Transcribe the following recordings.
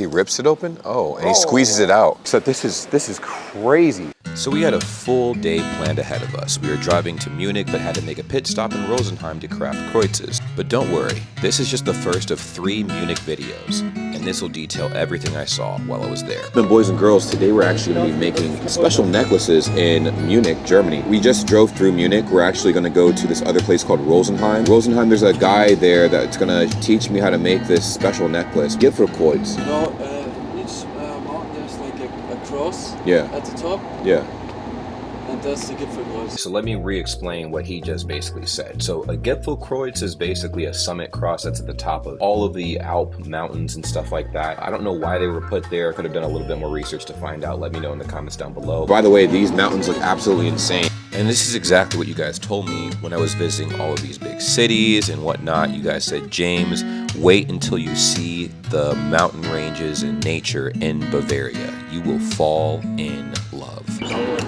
he rips it open? Oh, and he squeezes it out. So this is crazy. So we had a full day planned ahead of us. We were driving to Munich, but had to make a pit stop in Rosenheim to craft kreuzes. But don't worry, this is just the first of 3 Munich videos, and this will detail everything I saw while I was there. Boys and girls, today we're actually going to be making special necklaces in Munich, Germany. We just drove through Munich. We're actually going to go to this other place called Rosenheim. Rosenheim, there's a guy there that's going to teach me how to make this special necklace. Gipfelkreuz. You know, each mountain there's like a cross at the top. Yeah. And that's the Gipfelkreuz. So let me re-explain what he just basically said. So a Gipfelkreuz is basically a summit cross that's at the top of all of the Alp mountains and stuff like that. I don't know why they were put there. Could have done a little bit more research to find out. Let me know in the comments down below. By the way, these mountains look absolutely insane. And this is exactly what you guys told me when I was visiting all of these big cities and whatnot. You guys said, James, wait until you see the mountain ranges and nature in Bavaria. You will fall in love.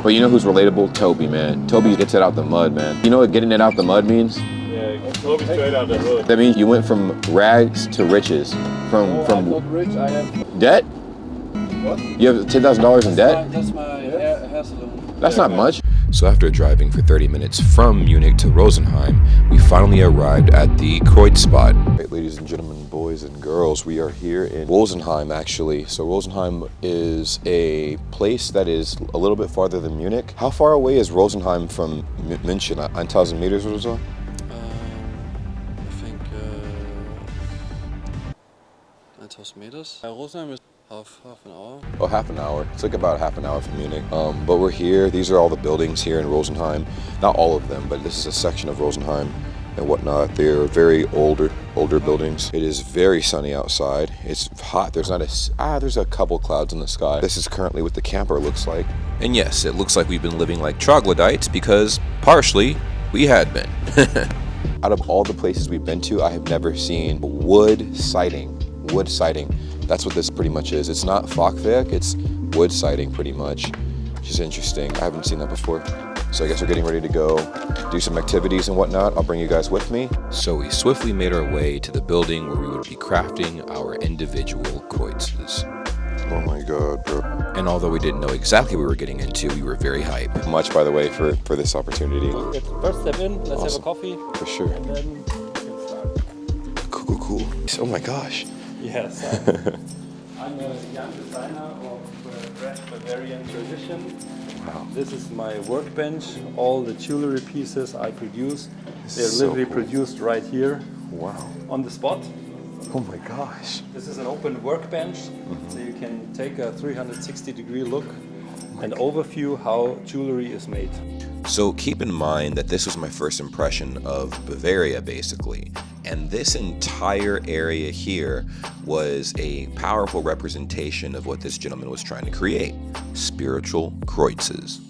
But you know who's relatable? Toby, man. Toby gets it out the mud, man. You know what getting it out the mud means? Yeah, Toby straight out the road. That means you went from rags to riches. I'm not rich, I have... Debt? What? You have $10,000 in debt? That's my hair salon. That's not much. So after driving for 30 minutes from Munich to Rosenheim, we finally arrived at the Kreuz spot. Right, ladies and gentlemen, boys and girls, we are here in Rosenheim actually. So Rosenheim is a place that is a little bit farther than Munich. How far away is Rosenheim from München? 1,000 meters or so? I think 1,000 meters. Rosenheim is half an hour. Oh, half an hour. It's like about half an hour from Munich. But we're here. These are all the buildings here in Rosenheim. Not all of them, but this is a section of Rosenheim and whatnot. They're very older buildings. It is very sunny outside. It's hot. There's not there's a couple clouds in the sky. This is currently what the camper looks like. And yes, it looks like we've been living like troglodytes because partially we had been. Out of all the places we've been to, I have never seen wood siding. Wood siding. That's what this pretty much is. It's not Fachwerk, it's wood siding pretty much, which is interesting. I haven't seen that before. So I guess we're getting ready to go do some activities and whatnot. I'll bring you guys with me. So we swiftly made our way to the building where we would be crafting our individual kreuzes. Oh my God, bro. And although we didn't know exactly what we were getting into, we were very hyped. Much, by the way, for this opportunity. First step in, let's Awesome. have a coffee. For sure. And then we can start. Cool. Oh my gosh. Yes. I'm a young designer of Bavarian tradition. Wow. This is my workbench. All the jewelry pieces I produce, they're So literally cool. produced right here Wow. on the spot. Oh my gosh. This is an open workbench, so you can take a 360-degree look and overview how jewelry is made. So keep in mind that this was my first impression of Bavaria, basically. And this entire area here was a powerful representation of what this gentleman was trying to create. Spiritual kreuzes.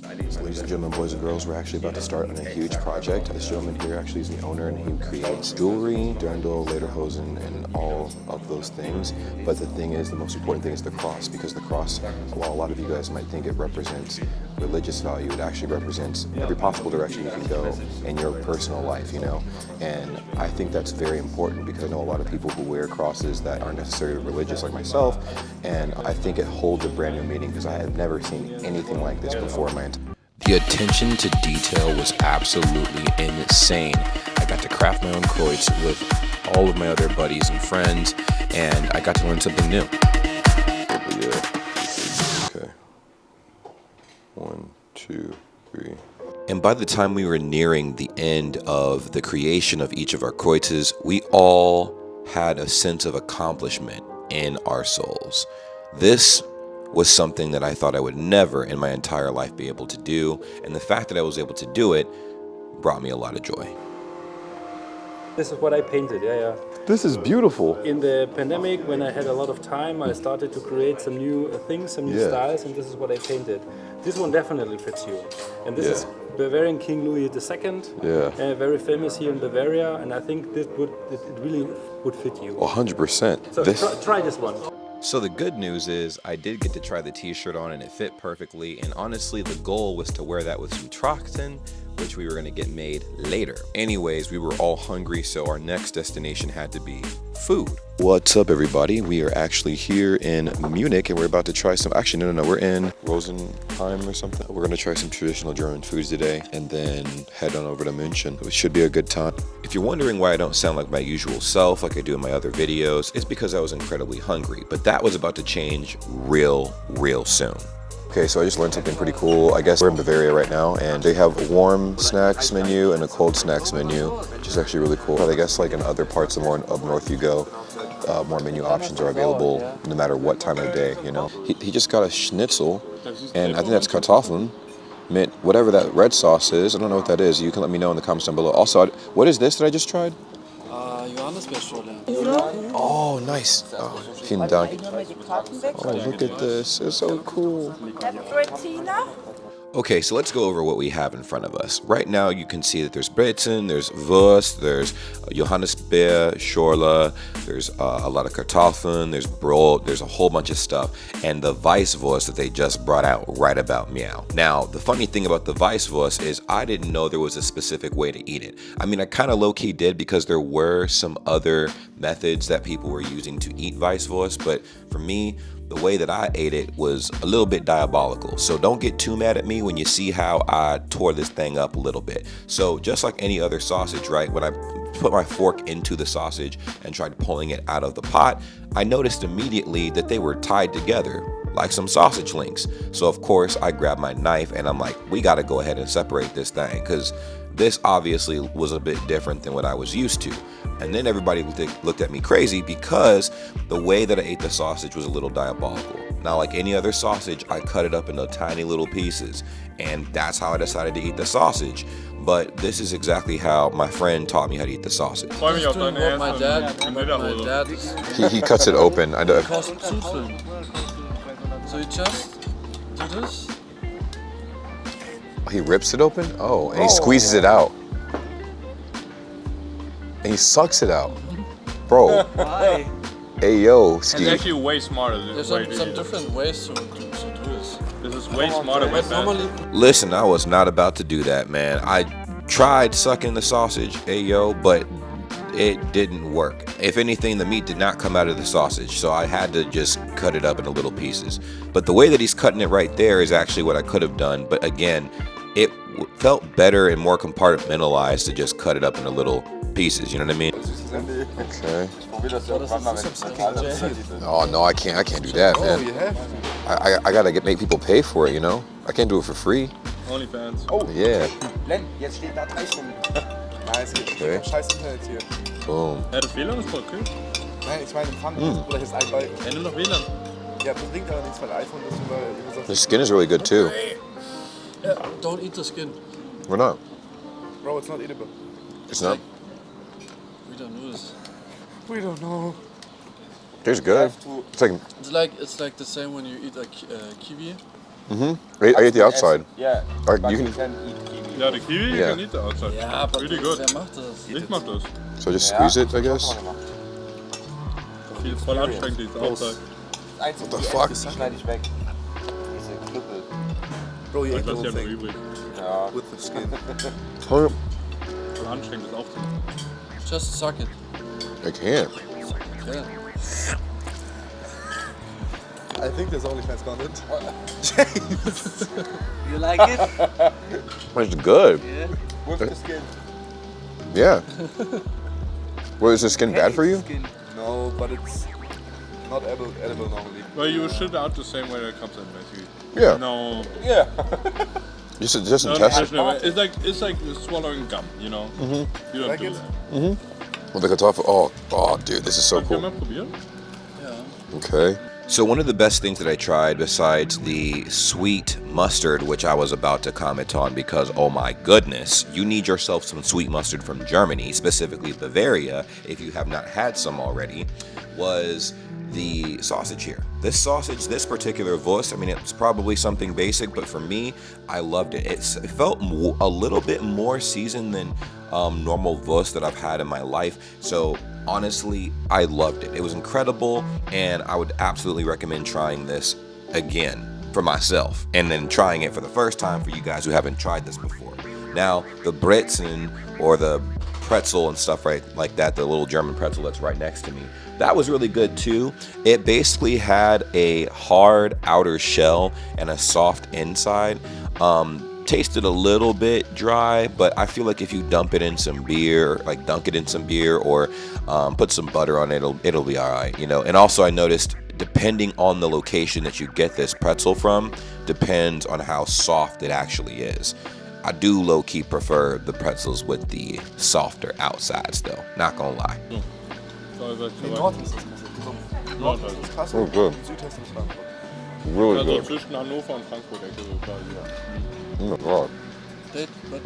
Ladies and gentlemen, boys and girls, we're actually about to start on a huge project. This gentleman here actually is the owner and he creates jewelry, dirndl, lederhosen, and all of those things. But the thing is, the most important thing is the cross, because the cross, while a lot of you guys might think it represents religious value, it actually represents every possible direction you can go in your personal life, you know? And I think that's very important because I know a lot of people who wear crosses that aren't necessarily religious like myself, and I think it holds a brand new meaning because I have never seen anything like this before in my entire life. The attention to detail was absolutely insane. I got to craft my own kreuz with all of my other buddies and friends, and I got to learn something new. Okay. 1, 2, 3. And by the time we were nearing the end of the creation of each of our kreuzes, we all had a sense of accomplishment in our souls. This was something that I thought I would never in my entire life be able to do, and the fact that I was able to do it brought me a lot of joy. This is what I painted, yeah. This is beautiful. In the pandemic, when I had a lot of time, I started to create some new things, some new styles, and this is what I painted. This one definitely fits you. And this is Bavarian King Louis II, very famous here in Bavaria, and I think it really would fit you. 100%. So try this one. So the good news is I did get to try the t-shirt on and it fit perfectly, and honestly the goal was to wear that with some Trachten, which we were going to get made later. Anyways, we were all hungry, so our next destination had to be food. What's up, everybody? We are actually here in Munich, and we're about to try some, actually, no, we're in Rosenheim or something. We're gonna try some traditional German foods today, and then head on over to München. It should be a good time. If you're wondering why I don't sound like my usual self, like I do in my other videos, it's because I was incredibly hungry, but that was about to change real soon. Okay, so I just learned something pretty cool. I guess we're in Bavaria right now, and they have a warm snacks menu and a cold snacks menu, which is actually really cool. But I guess like in other parts of more up north you go, more menu options are available no matter what time of day, you know. He just got a schnitzel, and I think that's Kartoffeln, mint, whatever that red sauce is. I don't know what that is. You can let me know in the comments down below. Also, what is this that I just tried? Oh, nice. Oh, vielen Dank. Oh, look at this. It's so cool. Okay, so let's go over what we have in front of us. Right now, you can see that there's Brezen, there's Wurst, there's Johannisbeer, Schorle, there's a lot of Kartoffeln, there's Brot, there's a whole bunch of stuff, and the Weisswurst that they just brought out right about meow. Now, the funny thing about the Weisswurst is I didn't know there was a specific way to eat it. I mean, I kind of low-key did because there were some other methods that people were using to eat Weisswurst, but for me, the way that I ate it was a little bit diabolical. So don't get too mad at me when you see how I tore this thing up a little bit. So just like any other sausage, right? When I put my fork into the sausage and tried pulling it out of the pot, I noticed immediately that they were tied together like some sausage links. So of course I grabbed my knife and I'm like, we gotta go ahead and separate this thing, because this obviously was a bit different than what I was used to. And then everybody looked at me crazy because the way that I ate the sausage was a little diabolical. Now, like any other sausage, I cut it up into tiny little pieces, and that's how I decided to eat the sausage. But this is exactly how my friend taught me how to eat the sausage. Freue mich auf deine erste my dad He cuts it open. I know. So you just do this? He rips it open? Oh, and he squeezes it out. And he sucks it out. Bro. Why? Hey, yo, It's Steve. actually way smarter than There's way to some do it. different ways to do this. This is way smarter than that. Normally, Listen, I was not about to do that, man. I tried sucking the sausage, hey, yo, but it didn't work. If anything, the meat did not come out of the sausage, so I had to just cut it up into little pieces. But the way that he's cutting it right there is actually what I could have done. But again, it felt better and more compartmentalized to just cut it up into little pieces, you know what I mean? Okay. Oh no, I can't do that, man. I gotta make people pay for it, you know? I can't do it for free. OnlyFans. Oh, Yeah. Len, jetzt steht da 3 Stunden. Nein, es gibt Okay. scheiß Internet hier. Boom. Ja, das WLAN ist voll okay. Nein, ich meine Empfang. Oder hier ist ein Balken. Ja, nur noch WLAN. Ja, das bringt aber nichts, weil iPhone das über The skin is really good too. yeah, don't eat the skin. We're not. Bro, it's not edible. It's not. We don't do this. We don't know. Tastes good. It's like, It's like the same when you eat a kiwi. I ate the outside. Yeah, Or but you you can, can eat kiwi. Ja, die Kiwi Ja. kann nicht da outside. Ja, aber Really good. wer macht das? Ich mach das. so just squeeze it, I guess. Viel voll anstrengend, die outside. Eins und the die fuck? Ende schneide ich weg. Diese Knüppel. Bro, you Ich ate the lass whole ja noch thing übrig. ja. with the skin. Voll anstrengend, das aufzunehmen. Just suck it. I can't. Yeah. I think there's OnlyFans content. You like it? It's good. Yeah. With the skin. Yeah. Well, is the skin bad for you? Skin. No, but it's not edible normally. Well, you shoot out the same way that it comes in, basically. Yeah. No. Yeah. Just No, intestine. no, it's like swallowing gum, you know? You don't Like do it? that. With the Kartoffel. Oh, dude, this is so Können wir mal cool. probieren? Yeah. Okay. So one of the best things that I tried besides the sweet mustard, which I was about to comment on because, oh my goodness, you need yourself some sweet mustard from Germany, specifically Bavaria, if you have not had some already, was the sausage here. This sausage, this particular Wurst, I mean, it's probably something basic, but for me, I loved it. It felt a little bit more seasoned than normal Wurst that I've had in my life. So honestly, I loved it. It was incredible, and I would absolutely recommend trying this again. for myself, and then trying it for the first time for you guys who haven't tried this before. Now, the Brezen, or the pretzel and stuff right like that, the little German pretzel that's right next to me, that was really good too. It basically had a hard outer shell and a soft inside. Tasted a little bit dry, but I feel like if you dump it in some beer, like dunk it in some beer, or put some butter on it, it'll be all right, you know. And also I noticed, depending on the location that you get this pretzel from, depends on how soft it actually is. I do low-key prefer the pretzels with the softer outsides though, not gonna lie. Nord ist das Kassel. Oh, good. Südhessen ist Frankfurt. Really Also good. zwischen Hannover und Frankfurt, Ecke so quasi. Oh my god. But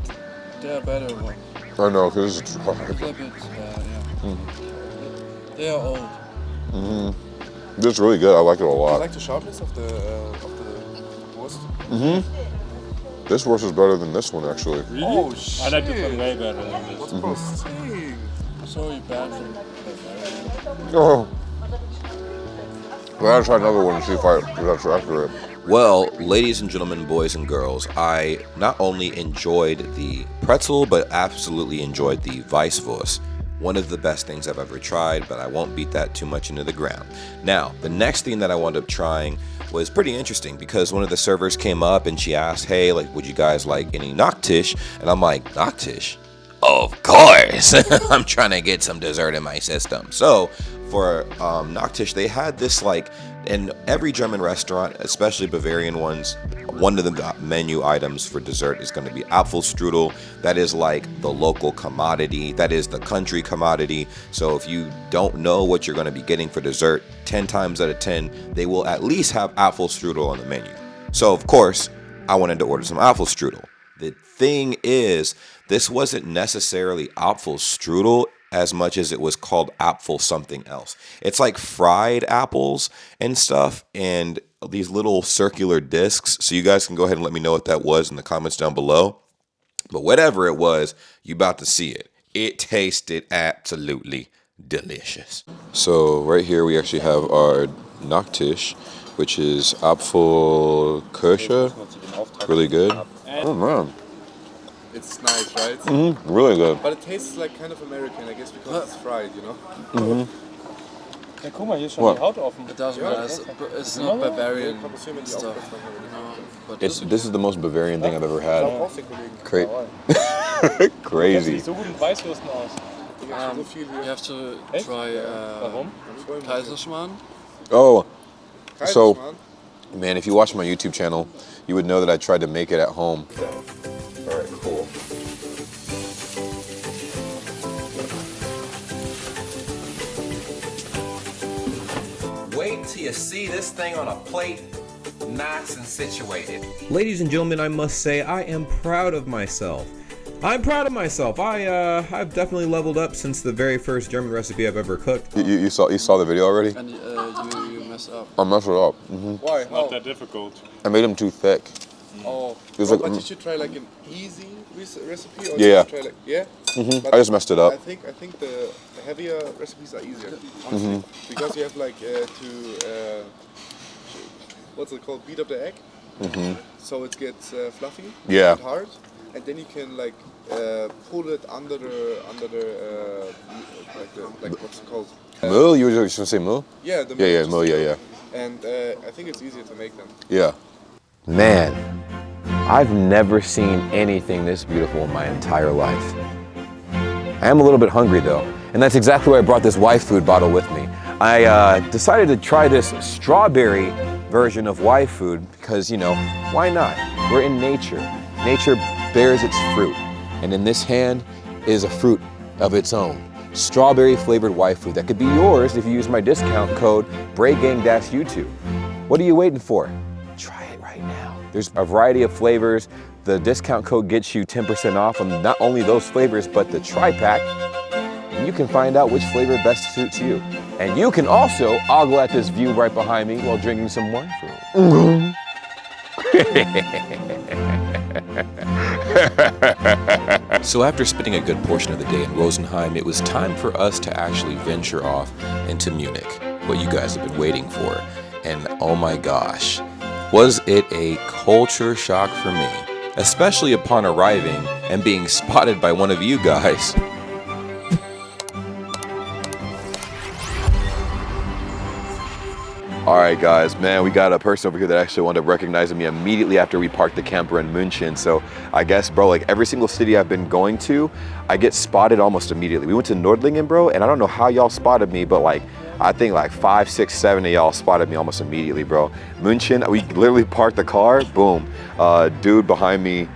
they are better one. I know, because it's A little bit, yeah. They are old. This is really good. I like it a I lot. like the sharpness of the Wurst. This wurst is better than this one, actually. Really? Oh, I like it from way better than this. What's posting? Sorry, bad from Bavaria. Oh. I gotta try another one and see if that's accurate. Well, ladies and gentlemen, boys and girls, I not only enjoyed the pretzel, but absolutely enjoyed the Weisswurst. One of the best things I've ever tried, but I won't beat that too much into the ground. Now, the next thing that I wound up trying was pretty interesting, because one of the servers came up and she asked, hey, like, would you guys like any Nachtisch? And I'm like, Nachtisch? Of course. I'm trying to get some dessert in my system. So for Nachtisch, they had this, like, in every German restaurant, especially Bavarian ones, one of the menu items for dessert is going to be Apfelstrudel. That is like the local commodity. That is the country commodity. So if you don't know what you're going to be getting for dessert, 10 times out of 10, they will at least have Apfelstrudel on the menu. So of course, I wanted to order some Apfelstrudel. The thing is, this wasn't necessarily Apfelstrudel as much as it was called Apfel something else. It's like fried apples and stuff, and these little circular discs. So you guys can go ahead and let me know what that was in the comments down below. But whatever it was, you about to see it. It tasted absolutely delicious. So right here we actually have our Nachtisch, which is Apfelkirsche. Really good. Oh man. It's nice, right? Really good. But it tastes like kind of American, I guess, because it's fried, you know? Ja, guck mal, hier ist schon What? die Haut offen. It doesn't matter. It's not Bavarian stuff. But This is the most Bavarian thing I've ever had. Brauchst den Kollegen. Crazy. So guten Weißwürsten aus. So viel you hier. have to try Warum? Kaiserschmarrn. Oh, so Kaiserschmarrn. man, if you watch my YouTube channel, you would know that I tried to make it at home. All right, cool. Wait till you see this thing on a plate, nice and situated. Ladies and gentlemen, I must say I am proud of myself. I'm proud of myself. I've definitely leveled up since the very first German recipe I've ever cooked. You saw the video already? And you mess up. I messed it up. Why? Not How? that difficult. I made them too thick. Oh, It was like- but you should try like an easy recipe, or Yeah. you should try like But I just messed it up. I think the heavier recipes are easier, honestly, because you have like to what's it called? Beat up the egg, so it gets fluffy Yeah. and hard, and then you can like pull it under the like what's it called? Moo? You were just gonna say moo? Yeah, the Yeah, just- moo, yeah. And I think it's easier to make them. Yeah. Man, I've never seen anything this beautiful in my entire life. I am a little bit hungry though, and that's exactly why I brought this Y food bottle with me. I decided to try this strawberry version of Y food because, you know, why not? We're in nature. Nature bears its fruit, and in this hand is a fruit of its own. Strawberry flavored Y food that could be yours if you use my discount code BrayGang-YouTube. What are you waiting for? Try it right now. There's a variety of flavors. The discount code gets you 10% off on not only those flavors, but the tri-pack. And you can find out which flavor best suits you. And you can also ogle at this view right behind me while drinking some wine fruit. So after spending a good portion of the day in Rosenheim, it was time for us to actually venture off into Munich, what you guys have been waiting for. And oh my gosh, Was it a culture shock for me, especially upon arriving and being spotted by one of you guys. All right, guys, man, we got a person over here that actually wound up recognizing me immediately after we parked the camper in München. So I guess, bro, like every single city I've been going to, I get spotted almost immediately. We went to Nordlingen, bro, and I don't know how y'all spotted me, but like, I think like 5, 6, 7 of y'all spotted me almost immediately, bro. München, we literally parked the car, boom. Dude behind me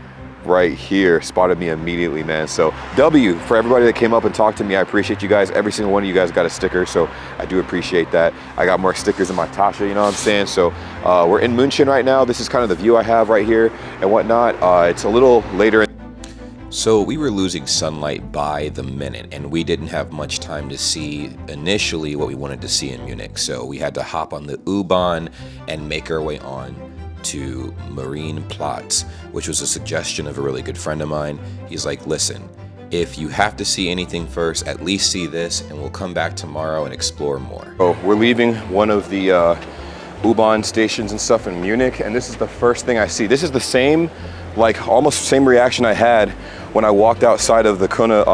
right here spotted me immediately, man. So W for everybody that came up and talked to me. I appreciate you guys. Every single one of you guys got a sticker, so I do appreciate that. I got more stickers in my Tasha, you know what I'm saying? So we're in München right now. This is kind of the view I have right here and whatnot. It's a little later. So we were losing sunlight by the minute, and we didn't have much time to see initially what we wanted to see in Munich. So we had to hop on the U-Bahn and make our way on to Marienplatz, which was a suggestion of a really good friend of mine. He's like, listen, if you have to see anything first, at least see this, and we'll come back tomorrow and explore more. Oh, we're leaving one of the U-Bahn stations and stuff in Munich, and this is the first thing I see. This is the same, like almost same reaction I had when I walked outside of the Kölner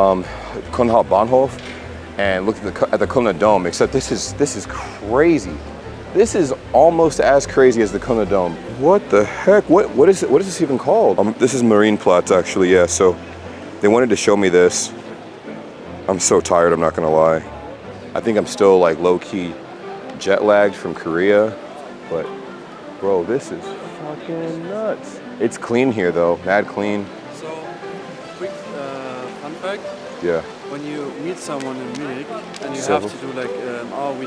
Hauptbahnhof and looked at the Kölner Dome, except this is crazy. This is almost as crazy as the Kölner Dome. What the heck? What is this even called? This is Marienplatz, actually, yeah. So they wanted to show me this. I'm so tired, I'm not gonna lie. I think I'm still like low-key jet lagged from Korea, but bro, this is fucking nuts. It's clean here though, mad clean. So, quick fun fact. Yeah. When you meet someone in Munich and you have to do like, we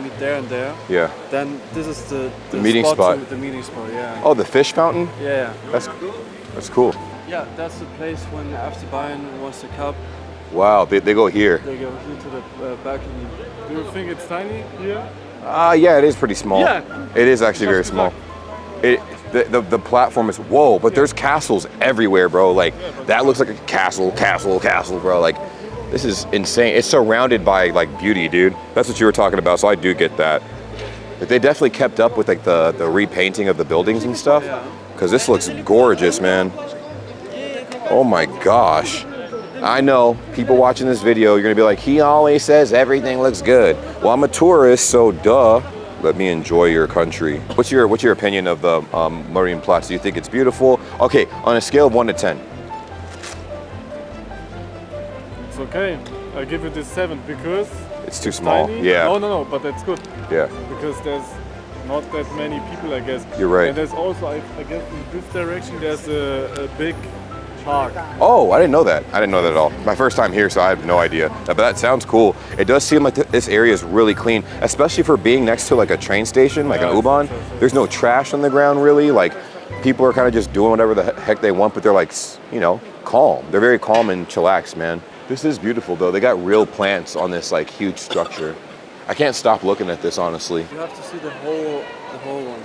meet there and there. Yeah. Then this is the meeting spot. The meeting spot, yeah. Oh, the fish fountain? Yeah. That's cool. Yeah, that's the place when FC Bayern wants the cup. Wow, they go here. They go here to the balcony. Do you think it's tiny here? Yeah, it is pretty small. Yeah. It is actually very small. The platform is, whoa, but there's castles everywhere, bro. Like, that looks like a castle, bro. Like, this is insane. It's surrounded by, like, beauty, dude. That's what you were talking about, so I do get that. But they definitely kept up with, like, the repainting of the buildings and stuff. Because this looks gorgeous, man. Oh, my gosh. I know, people watching this video, you're going to be like, he always says everything looks good. Well, I'm a tourist, so duh. Let me enjoy your country. What's your opinion of the Marienplatz? Do you think it's beautiful? Okay, on a scale of 1 to 10. It's okay. I give it a 7 because it's too small. Tiny. Yeah. No, but that's good. Yeah. Because there's not that many people, I guess. You're right. And there's also, I guess, in this direction, there's a big park. Oh, I didn't know that. I didn't know that at all. My first time here, so I have no idea. But that sounds cool. It does seem like this area is really clean, especially for being next to like a train station, like an U-Bahn. There's no trash on the ground, really. Like, people are kind of just doing whatever the heck they want, but they're like, you know, calm. They're very calm and chillaxed, man. This is beautiful, though. They got real plants on this like huge structure. I can't stop looking at this, honestly. You have to see the whole one,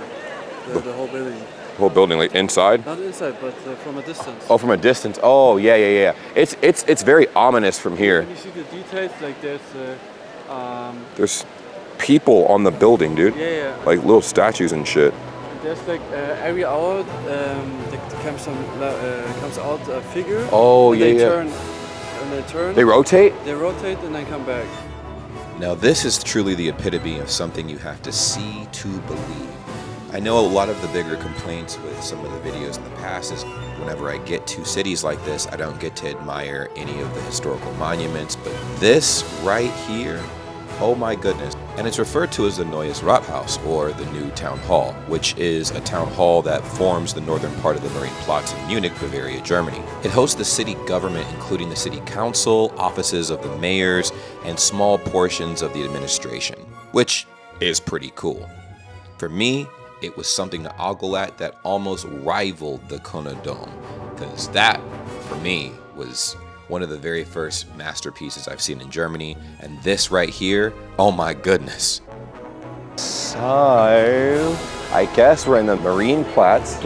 the whole building. Whole building, like inside? Not inside, but from a distance. Oh, from a distance. Oh, yeah. It's very ominous from here. You see the details, like there's people on the building, dude. Yeah. Like little statues and shit. There's like every hour there comes out a figure. Oh, and yeah. They turn. They rotate? They rotate and then come back. Now this is truly the epitome of something you have to see to believe. I know a lot of the bigger complaints with some of the videos in the past is whenever I get to cities like this, I don't get to admire any of the historical monuments, but this right here, oh my goodness. And it's referred to as the Neues Rathaus, or the New Town Hall, which is a town hall that forms the northern part of the Marienplatz in Munich, Bavaria, Germany. It hosts the city government, including the city council, offices of the mayors, and small portions of the administration, which is pretty cool. For me, it was something to ogle at that almost rivaled the Kölner Dome, because that, for me, was one of the very first masterpieces I've seen in Germany, and this right here, oh my goodness. So, I guess we're in the Marienplatz,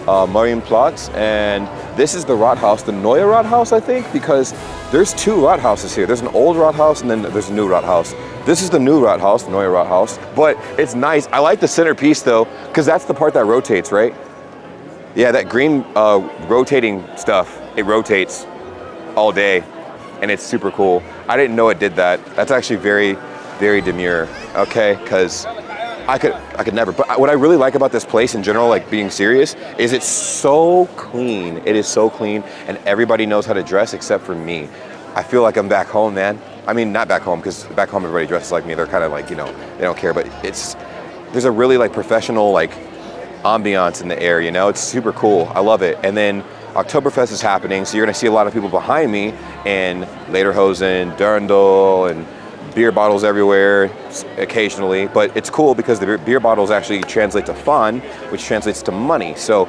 Marienplatz, and this is the Rathaus, the Neue Rathaus, I think, because there's two Rathauses here. There's an old Rathaus and then there's a new Rathaus. This is the new Rathaus, the Neue Rathaus, but it's nice. I like the centerpiece though, because that's the part that rotates, right? Yeah, that green rotating stuff, it rotates all day, and it's super cool. I didn't know it did that. That's actually very, very demure, okay? Because I could never. But what I really like about this place in general, like being serious, is it's so clean. It is so clean, and everybody knows how to dress except for me. I feel like I'm back home, man. I mean, not back home, because back home everybody dresses like me. They're kind of like, you know, they don't care, but there's a really like professional like ambiance in the air, you know? It's super cool. I love it. And then Oktoberfest is happening, so you're gonna see a lot of people behind me, and Lederhosen, Dirndl, and beer bottles everywhere occasionally, but it's cool because the beer bottles actually translate to fun, which translates to money. So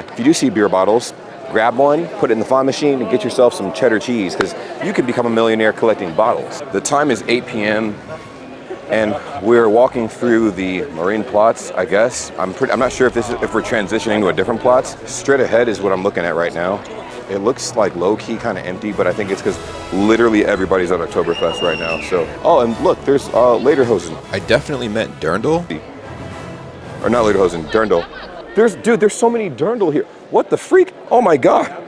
if you do see beer bottles, grab one, put it in the fond machine, and get yourself some cheddar cheese, because you can become a millionaire collecting bottles. The time is 8 p.m. and we're walking through the Marienplatz, I guess. I'm not sure if we're transitioning to a different Platz. Straight ahead is what I'm looking at right now. It looks like low-key kind of empty, but I think it's because literally everybody's at Oktoberfest right now. So, oh, and look, there's Lederhosen. I definitely meant Dirndl. Or not Lederhosen, Dirndl. There's so many Dirndl here. What the freak? Oh my God.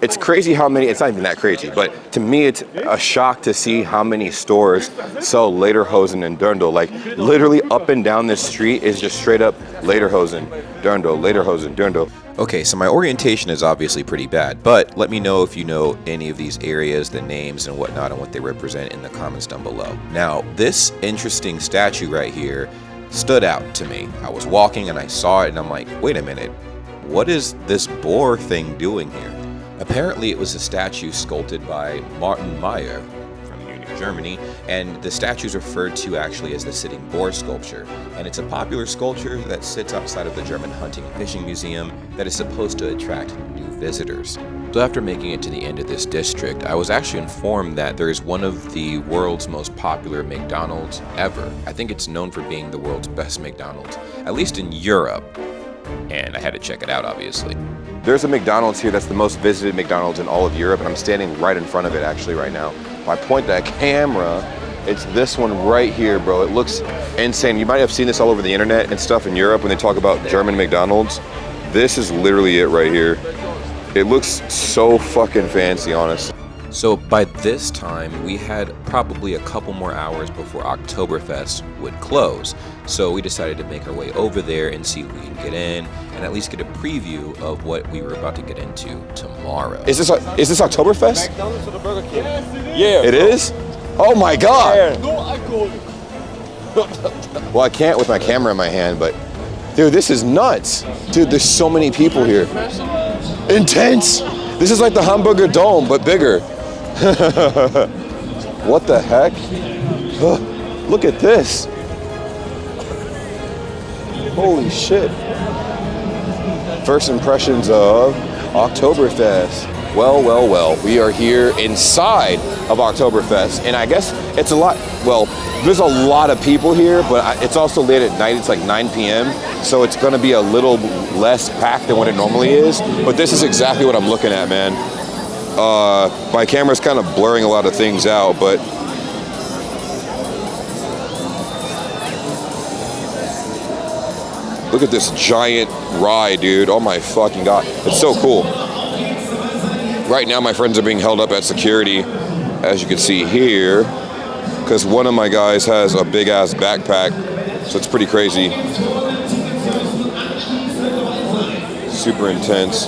It's crazy how many, it's not even that crazy, but to me it's a shock to see how many stores sell Lederhosen and Dirndl. Like literally up and down this street is just straight up Lederhosen, Dirndl, Lederhosen, Dirndl. Okay, so my orientation is obviously pretty bad, but let me know if you know any of these areas, the names and whatnot, and what they represent in the comments down below. Now, this interesting statue right here stood out to me. I was walking and I saw it and I'm like, wait a minute, what is this boar thing doing here? Apparently it was a statue sculpted by Martin Meyer from Munich, Germany, and the statue is referred to actually as the sitting boar sculpture. And it's a popular sculpture that sits outside of the German Hunting and Fishing Museum that is supposed to attract new visitors. So after making it to the end of this district, I was actually informed that there is one of the world's most popular McDonald's ever. I think it's known for being the world's best McDonald's, at least in Europe. And I had to check it out, obviously. There's a McDonald's here that's the most visited McDonald's in all of Europe, and I'm standing right in front of it actually right now. If I point that camera, it's this one right here, bro. It looks insane. You might have seen this all over the internet and stuff in Europe when they talk about German McDonald's. This is literally it right here. It looks so fucking fancy, honestly. So by this time, we had probably a couple more hours before Oktoberfest would close. So we decided to make our way over there and see if we can get in and at least get a preview of what we were about to get into tomorrow. Is this Oktoberfest? McDonald's or the Burger King? Yeah. It is? Oh my God. No alcohol. Well, I can't with my camera in my hand, but dude, this is nuts. Dude, there's so many people here. Intense. This is like the Hamburger Dome, but bigger. What the heck? Look at this. Holy shit. First impressions of Oktoberfest. Well, we are here inside of Oktoberfest, and I guess it's a lot, well, there's a lot of people here, but it's also late at night. It's like 9 p.m., so it's gonna be a little less packed than what it normally is, but this is exactly what I'm looking at, man. My camera's kind of blurring a lot of things out, but look at this giant ride, dude. Oh my fucking God. It's so cool. Right now, my friends are being held up at security, as you can see here, because one of my guys has a big ass backpack, so it's pretty crazy. Super intense.